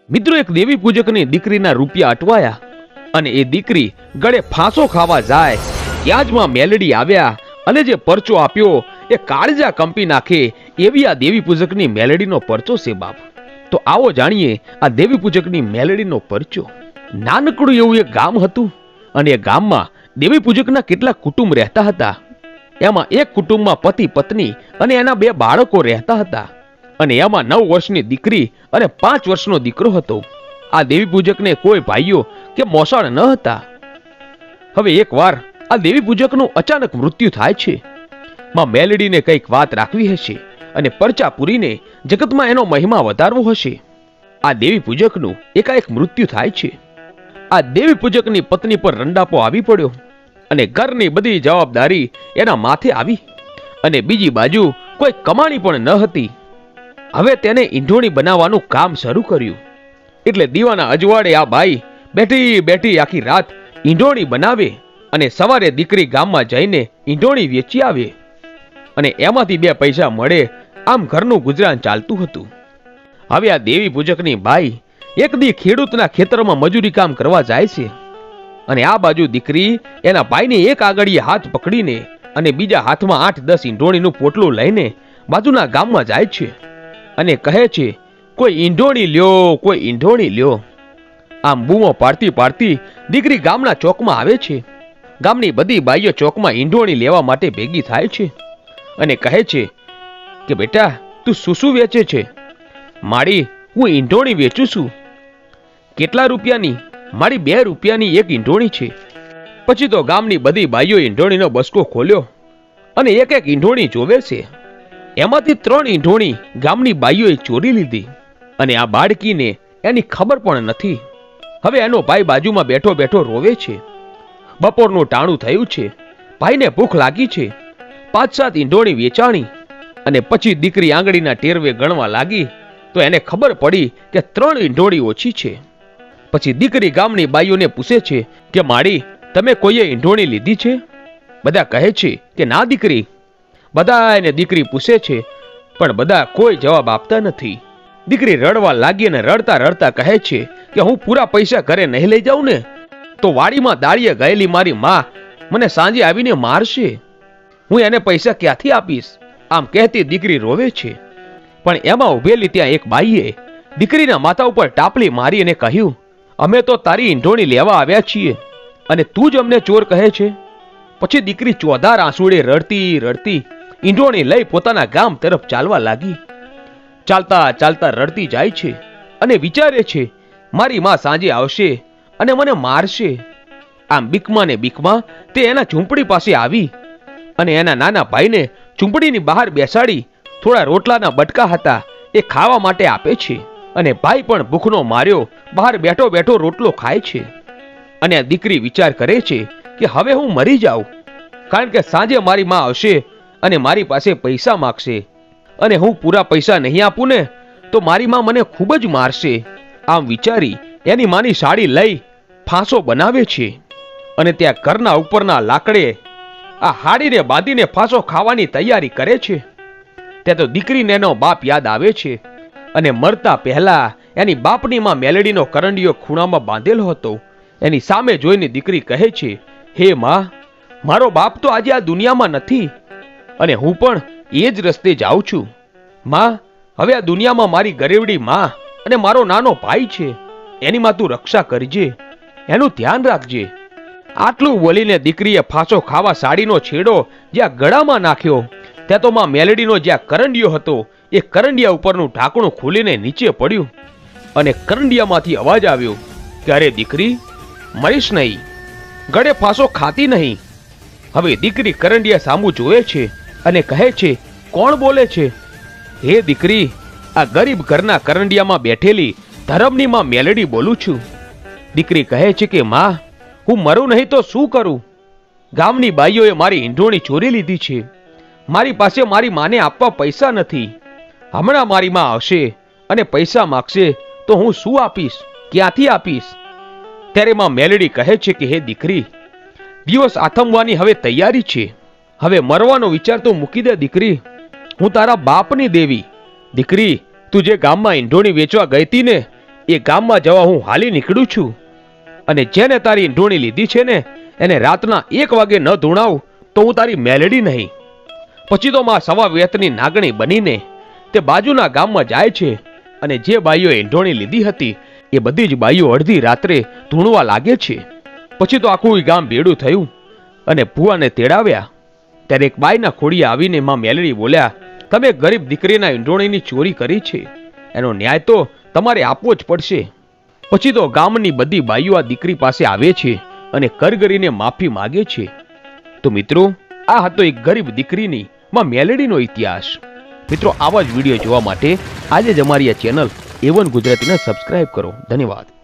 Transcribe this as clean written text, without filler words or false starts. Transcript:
મિત્રો, એક દેવી પૂજકની દીકરીના રૂપિયા અટવાયા અને એ દીકરી ગળે ફાંસો ખાવા જાય ત્યાં જ માં મેલડી આવ્યા અને જે પરચો આપ્યો એ કાળજા કંપી નાખે એવી આ દેવી પૂજકની મેલડીનો પરચો છે બાપ. તો આવો જાણીએ આ દેવી પૂજકની મેલડીનો પરચો. નાનકડું એવું એક ગામ હતું અને એ ગામમાં દેવી પૂજકના કેટલાક કુટુંબ રહેતા હતા. એમાં એક કુટુંબમાં પતિ પત્ની અને એના 2 બાળકો રહેતા હતા અને એમાં 9 વર્ષની દીકરી અને 5 વર્ષનો દીકરો હતો. આ દેવી પૂજકને કોઈ ભાઈઓ કે મોસાળ ન હતા. હવે એકવાર આ દેવી પૂજકનું અચાનક મૃત્યુ થાય છે. માં મેલડીને કંઈક વાત રાખવી હશે અને પરચા પૂરીને જગતમાં એનો મહિમા વધારવો હશે. આ દેવી પૂજકનું એકાએક મૃત્યુ થાય છે. આ દેવી પૂજકની પત્ની પર રંડાપો આવી પડ્યો અને ઘરની બધી જવાબદારી એના માથે આવી અને બીજી બાજુ કોઈ કમાણી પણ ન હતી. હવે તેને ઈંઢોણી બનાવવાનું કામ શરૂ કર્યું. એટલે દીવાના અજવાળે આ બાઈ બેઠી બેઠી આખી રાત ઈંઢોણી બનાવે અને સવારે દીકરી ગામમાં જઈને ઈંઢોણી વેચી આવે અને એમાંથી 2 પૈસા મળે. આમ ઘરનું ગુજરાન ચાલતું હતું. હવે આ દેવી પૂજકની બાઈ એક દી ખેડૂતના ખેતરમાં મજૂરી કામ કરવા જાય છે અને આ બાજુ દીકરી એના ભાઈને એક આગળીએ હાથ પકડીને અને બીજા હાથમાં 8-10 ઈંઢોણીનું પોટલું લઈને બાજુના ગામમાં જાય છે અને કહે છે, કોઈ ઈંઢોણી લ્યો, કોઈ ઈંઢોણી લ્યો. આમ બૂમો પાડતી પાડતી દીકરી ગામના ચોકમાં આવે છે. ગામની બધી બાઈઓ ચોકમાં ઈંઢોણી લેવા માટે ભેગી થાય છે અને કહે છે કે બેટા, તું શું વેચે છે? માડી, હું ઈંઢોણી વેચું છું. કેટલા રૂપિયાની? મારી 2 રૂપિયાની એક ઈંઢોણી છે. પછી તો ગામની બધી બાઈઓ ઈંઢોણીનો બસકો ખોલ્યો અને એક એક ઈંઢોણી જોવે છે. એમાંથી 3 ઈંઢોણી ગામની બાઈઓએ ચોરી લીધી અને આ બાળકીને એની ખબર પણ નથી. હવે એનો ભાઈ બાજુમાં બેઠો બેઠો રોવે છે. બપોરનું ટાણું થયું છે. ભાઈને ભૂખ લાગી છે. 5-7 ઈંઢોણી વેચાણી અને પછી દીકરી આંગળીના ટેરવે ગણવા લાગી તો એને ખબર પડી કે 3 ઈંઢોણી ઓછી છે. પછી દીકરી ગામની બાઈઓને પૂછે છે કે માડી, તમે કોઈએ ઈંઢોણી લીધી છે? બધા કહે છે કે ના દીકરી. બધા એને દીકરી પૂછે છે પણ બધા કોઈ જવાબ આપતા નથી. દીકરી રડવા લાગી અને રડતા રડતા કહે છે કે હું પૂરા પૈસા ઘરે નહીં લઈ જાઉં ને તો વાડીમાં દાળીએ ગયેલી મારી માં મને સાંજે આવીને મારશે. હું એને પૈસા ક્યાંથી આપીશ? આમ કહેતી દીકરી રોવે છે. પણ એમાં ઉભેલી ત્યાં એક બાઈએ દીકરીના માથા ઉપર ટાપલી મારી અને કહ્યું, અમે તો તારી ઈંઢોણી લેવા આવ્યા છીએ અને તું જ અમને ચોર કહે છે? પછી દીકરી ચોધાર આંસુડે રડતી રડતી ઈંઢોણી લઈ પોતાના ગામ તરફ ચાલવા લાગી. ચાલતા ચાલતા રડતી જાય છે અને વિચારે છે, મારી માં સાંજે આવશે અને મને મારશે. આમ બીકમાં ને બીકમાં તે એના ઝૂંપડી પાસે આવી અને એના નાના ભાઈને ઝૂંપડીની બહાર બેસાડી થોડા રોટલાના બટકા હતા એ ખાવા માટે આપે છે અને ભાઈ પણ ભૂખનો માર્યો બહાર બેઠો બેઠો રોટલો ખાય છે. અને આ દીકરી વિચાર કરે છે કે હવે હું મરી જાઉં, કારણ કે સાંજે મારી માં આવશે અને મારી પાસે પૈસા માગશે અને હું પૂરા પૈસા નહીં આપું ને તો મારી માં મને ખૂબ જ મારશે. આમ વિચારી એની માની સાડી લઈ ફાંસો બનાવે છે અને ત્યાં ઘરના ઉપરના લાકડે આ હાડીને બાંધીને ફાંસો ખાવાની તૈયારી કરે છે. ત્યાં તો દીકરીને એનો બાપ યાદ આવે છે અને મરતા પહેલા એની બાપની માં મેલડીનો કરંડિયો ખૂણામાં બાંધેલો હતો. એની સામે જોઈને દીકરી કહે છે, હે માં, મારો બાપ તો આજે આ દુનિયામાં નથી અને હું પણ એ જ રસ્તે જાઉં છું. માં, હવે આ દુનિયામાં મારી ગરેવડી માં અને મારો નાનો ભાઈ છે. એની માં તું રક્ષા કરજે, એનું ધ્યાન રાખજે. આટલું બોલીને દીકરીએ ફાંસો ખાવા સાડીનો છેડો જ્યાં ગળામાં નાખ્યો ત્યાં તો માં મેલડીનો જ્યાં કરંડિયો હતો એ કરંડિયા ઉપરનું ઢાંકણું ખોલીને નીચે પડ્યું અને કરંડિયામાંથી અવાજ આવ્યો કે અરે દીકરી, મરીશ નહીં, ગળે ફાંસો ખાતી નહીં. હવે દીકરી કરંડિયા સામું જોવે છે અને કહે છે, કોણ બોલે છે? હે દીકરી, આ ગરીબ ઘરના કરંડિયામાં બેઠેલી ધરમની માં મેલડી બોલું છું. દીકરી કહે છે કે માં, હું મરું નહીં તો શું કરું? ગામની બાઈઓએ મારી ઈંઢોણી ચોરી લીધી છે. મારી પાસે મારી માને આપવા પૈસા નથી. હમણાં મારી માં આવશે અને પૈસા માગશે તો હું શું આપીશ? ક્યાંથી આપીશ? ત્યારે માં મેલડી કહે છે કે હે દીકરી, દિવસ આથમવાની હવે તૈયારી છે. હવે મરવાનો વિચાર તો મૂકી દે દીકરી. હું તારા બાપની દેવી. દીકરી, તું જે ગામમાં ઈંઢોણી વેચવા ગઈ હતી ને એ ગામમાં જવા હું હાલી નીકળું છું, અને જેને તારી ઈંઢોણી લીધી છે ને એને રાતના 1 વાગે ન ધૂણાવ તો હું તારી મેલડી નહીં. પછી તો માં સવા વેતની નાગણી બનીને તે બાજુના ગામમાં જાય છે, અને જે બાઈઓ ઈંઢોણી લીધી હતી એ બધી જ બાઈઓ અડધી રાત્રે ધૂણવા લાગે છે. પછી તો આખું ગામ ભેડું થયું અને ભુવાને તેડાવ્યા. ત્યારે એક બાઈના ખોડિયા આવીને માં મેલડી બોલ્યા, તમે ગરીબ દીકરીના ઈંઢોણીની ચોરી કરી છે, એનો ન્યાય તો તમારે આપવો જ પડશે. પછી તો ગામની બધી બાઈઓ આ દીકરી પાસે આવે છે અને કરગરીને માફી માગે છે. તો મિત્રો, આ હતો એક ગરીબ દીકરીની માં મેલડીનો ઇતિહાસ. મિત્રો, આવા જ વિડીયો જોવા માટે આજે જ અમારી આ ચેનલ A1 ગુજરાતીને સબસ્ક્રાઇબ કરો. ધન્યવાદ.